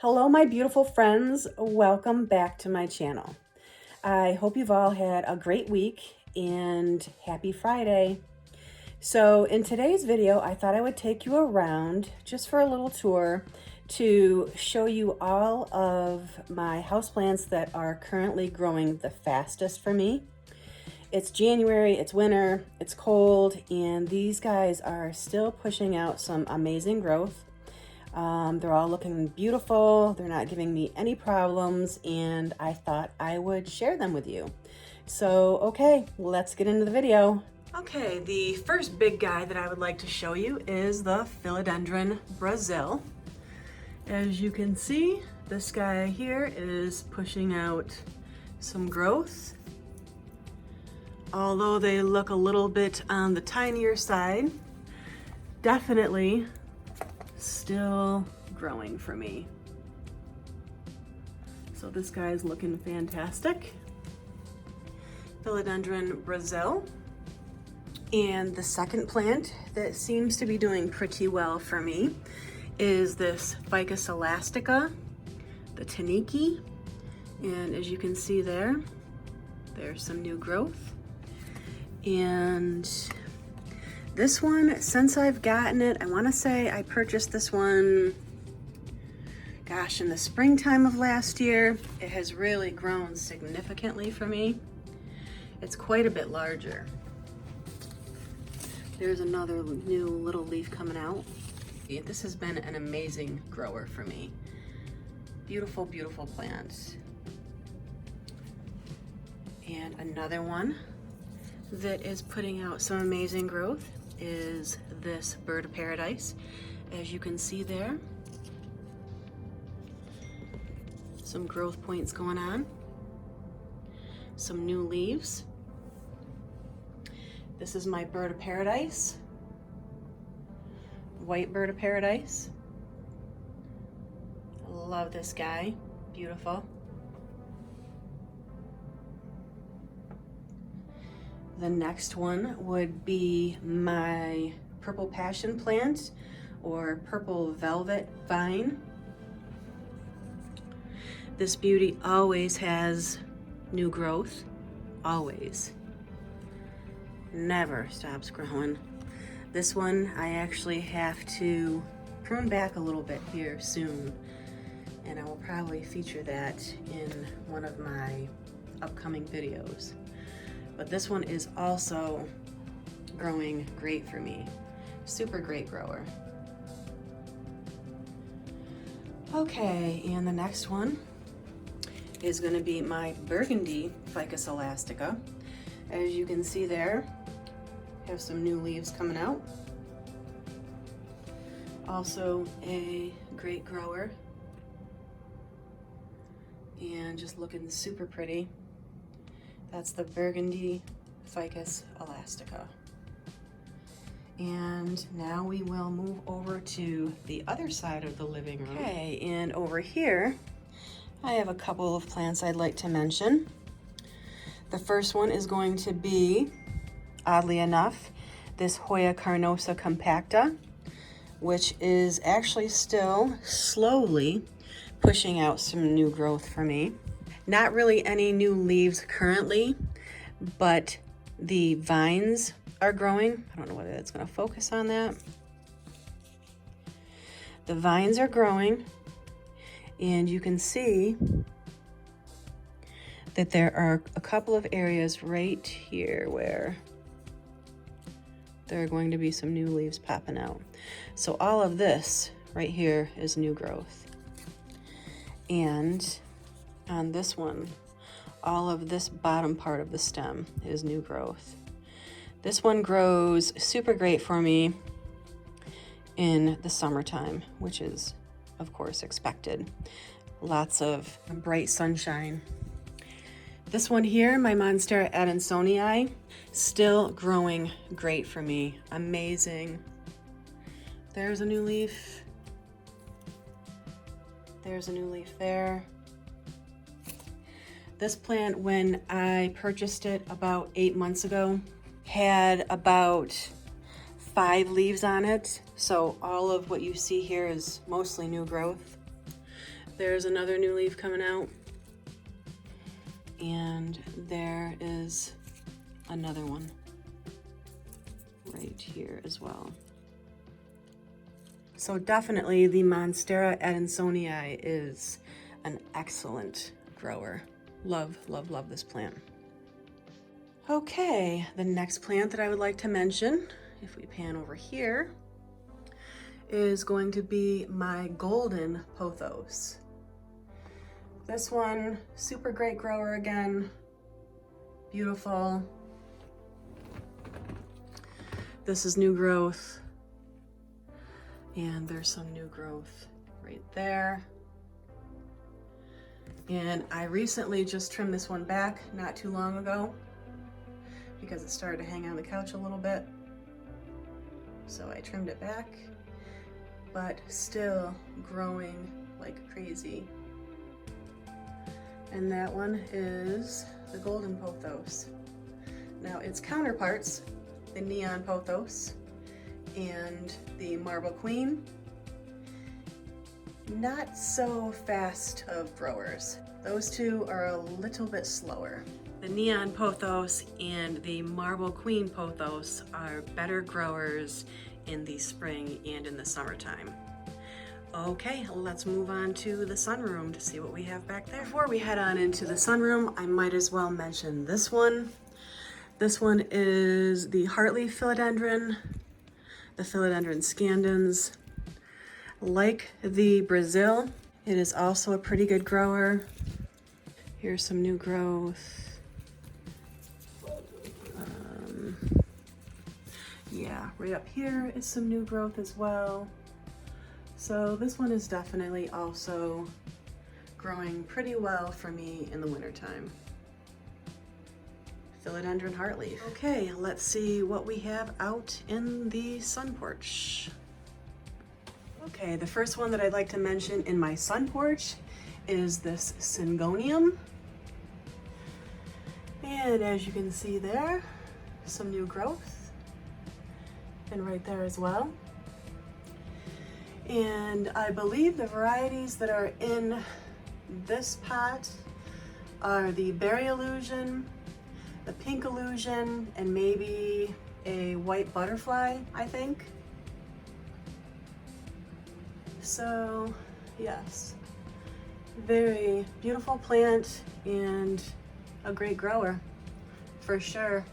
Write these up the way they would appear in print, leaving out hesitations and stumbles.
Hello, my beautiful friends. Welcome back to my channel. I hope you've all had a great week and happy Friday. So in today's video, I thought I would take you around just for a little tour to show you all of my houseplants that are currently growing the fastest for me. It's January, it's winter, it's cold, and these guys are still pushing out some amazing growth. They're all looking beautiful. They're not giving me any problems, and I thought I would share them with you. So, okay, let's get into the video. Okay, the first big guy that I would like to show you is the Philodendron Brazil. As you can see, this guy here is pushing out some growth. Although they look a little bit on the tinier side, definitely still growing for me. So this guy is looking fantastic. Philodendron Brazil. And the second plant that seems to be doing pretty well for me is this Ficus Elastica, the Tanuki. And as you can see there, there's some new growth. And this one, since I've gotten it, I want to say I purchased this one, gosh, in the springtime of last year. It has really grown significantly for me. It's quite a bit larger. There's another new little leaf coming out. This has been an amazing grower for me. Beautiful, beautiful plants. And another one that is putting out some amazing growth is this bird of paradise. As you can see there, some growth points going on, some new leaves. This is my bird of paradise, white bird of paradise. I love this guy, beautiful. The next one would be my purple passion plant or purple velvet vine. This beauty always has new growth, always. Never stops growing. This one I actually have to prune back a little bit here soon, and I will probably feature that in one of my upcoming videos. But this one is also growing great for me. Super great grower. Okay, and the next one is going to be my Burgundy Ficus Elastica. As you can see there, have some new leaves coming out. Also a great grower. And just looking super pretty. That's the Burgundy Ficus Elastica. And now we will move over to the other side of the living room. Okay, and over here, I have a couple of plants I'd like to mention. The first one is going to be, oddly enough, this Hoya carnosa compacta, which is actually still slowly pushing out some new growth for me. Not really any new leaves currently, but the vines are growing. I don't know whether that's going to focus on that. The vines are growing, and you can see that there are a couple of areas right here where there are going to be some new leaves popping out. So all of this right here is new growth. And on this one, all of this bottom part of the stem is new growth. This one grows super great for me in the summertime, which is of course expected. Lots of bright sunshine. This one here, my Monstera Adansonii, still growing great for me. Amazing. There's a new leaf. There's a new leaf there. This plant, when I purchased it about 8 months ago, had about 5 leaves on it. So all of what you see here is mostly new growth. there's another new leaf coming out. And there is another one right here as well. So definitely the Monstera Adansonii is an excellent grower. Love, love, love this plant. Okay, the next plant that I would like to mention, if we pan over here, is going to be my golden pothos. This one, super great grower again, beautiful. This is new growth, and there's some new growth right there. And I recently just trimmed this one back not too long ago because it started to hang on the couch a little bit. So I trimmed it back, but still growing like crazy. And that one is the golden pothos. Now its counterparts, the neon pothos and the marble queen, not so fast of growers. Those two are a little bit slower. The neon pothos and the marble queen pothos are better growers in the spring and in the summertime. Okay, let's move on to the sunroom to see what we have back there. Before we head on into the sunroom, I might as well mention this one. This one is the Hartley philodendron, the Philodendron scandens. Like the Brazil, it is also a pretty good grower. Here's some new growth. Yeah, right up here is some new growth as well. So this one is definitely also growing pretty well for me in the wintertime. Philodendron Hartley. Okay, let's see what we have out in the sun porch. Okay, the first one that I'd like to mention in my sun porch is this Sungoneum. And as you can see there, some new growth. And right there as well. And I believe the varieties that are in this pot are the berry illusion, the pink illusion, and maybe a white butterfly, I think. So yes, very beautiful plant and a great grower for sure.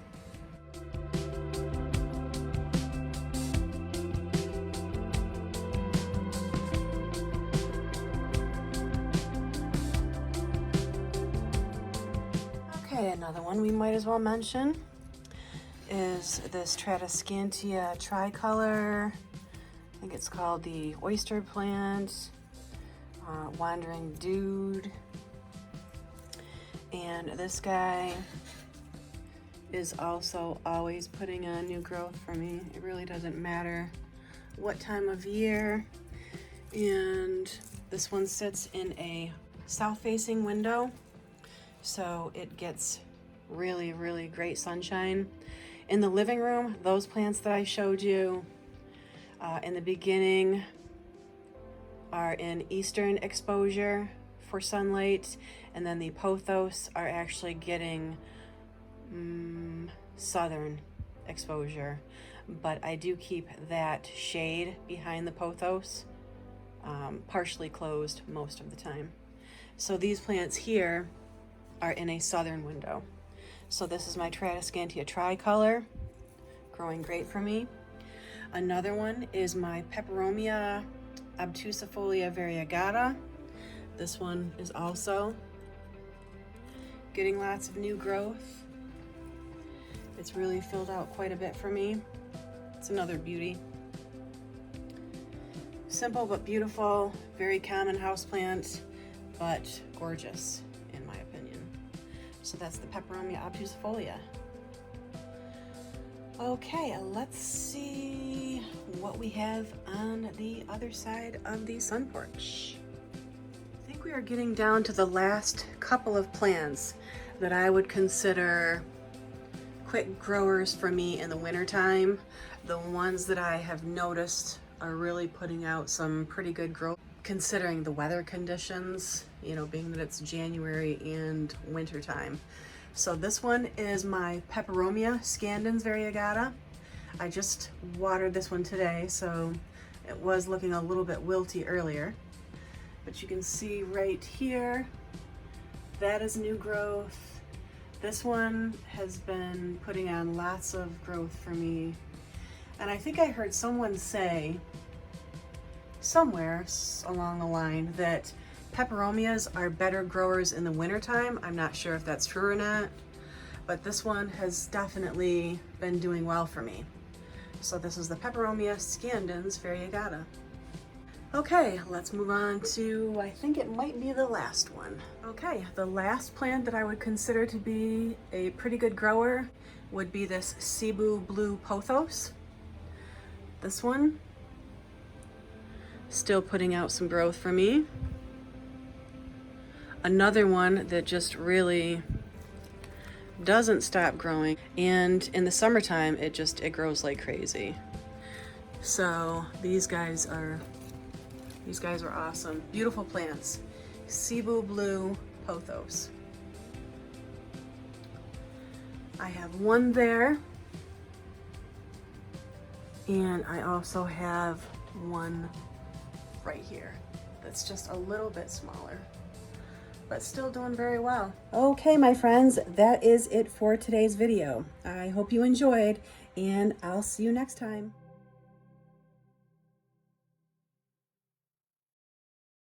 Okay, another one we might as well mention is this Tradescantia tricolor. I think it's called the oyster plant, wandering dude. And this guy is also always putting on new growth for me. It really doesn't matter what time of year. And this one sits in a south-facing window, so it gets really, really great sunshine. In the living room, those plants that I showed you in the beginning are in eastern exposure for sunlight, and then the pothos are actually getting southern exposure. But I do keep that shade behind the pothos partially closed most of the time. So these plants here are in a southern window. So this is my Tradescantia tricolor, growing great for me. Another one is my Peperomia obtusifolia variegata. This one is also getting lots of new growth. It's really filled out quite a bit for me. It's another beauty. Simple but beautiful, very common houseplant, but gorgeous in my opinion. So that's the Peperomia obtusifolia. Okay, let's see what we have on the other side of the sun porch. I think we are getting down to the last couple of plants that I would consider quick growers for me in the wintertime. The ones that I have noticed are really putting out some pretty good growth considering the weather conditions, you know, being that it's January and winter time. So this one is my Peperomia scandens variegata. I just watered this one today, so it was looking a little bit wilty earlier. But you can see right here, that is new growth. This one has been putting on lots of growth for me. And I think I heard someone say somewhere along the line that Peperomias are better growers in the wintertime. I'm not sure if that's true or not, but this one has definitely been doing well for me. So this is the Peperomia scandens variegata. Okay, let's move on to, I think it might be the last one. Okay, the last plant that I would consider to be a pretty good grower would be this Sibu blue Pothos. This one, still putting out some growth for me. Another one that just really doesn't stop growing, and in the summertime it grows like crazy. So these guys are awesome. Beautiful plants. Sibu blue Pothos. I have one there, and I also have one right here that's just a little bit smaller, but still doing very well. Okay, my friends, that is it for today's video. I hope you enjoyed, and I'll see you next time.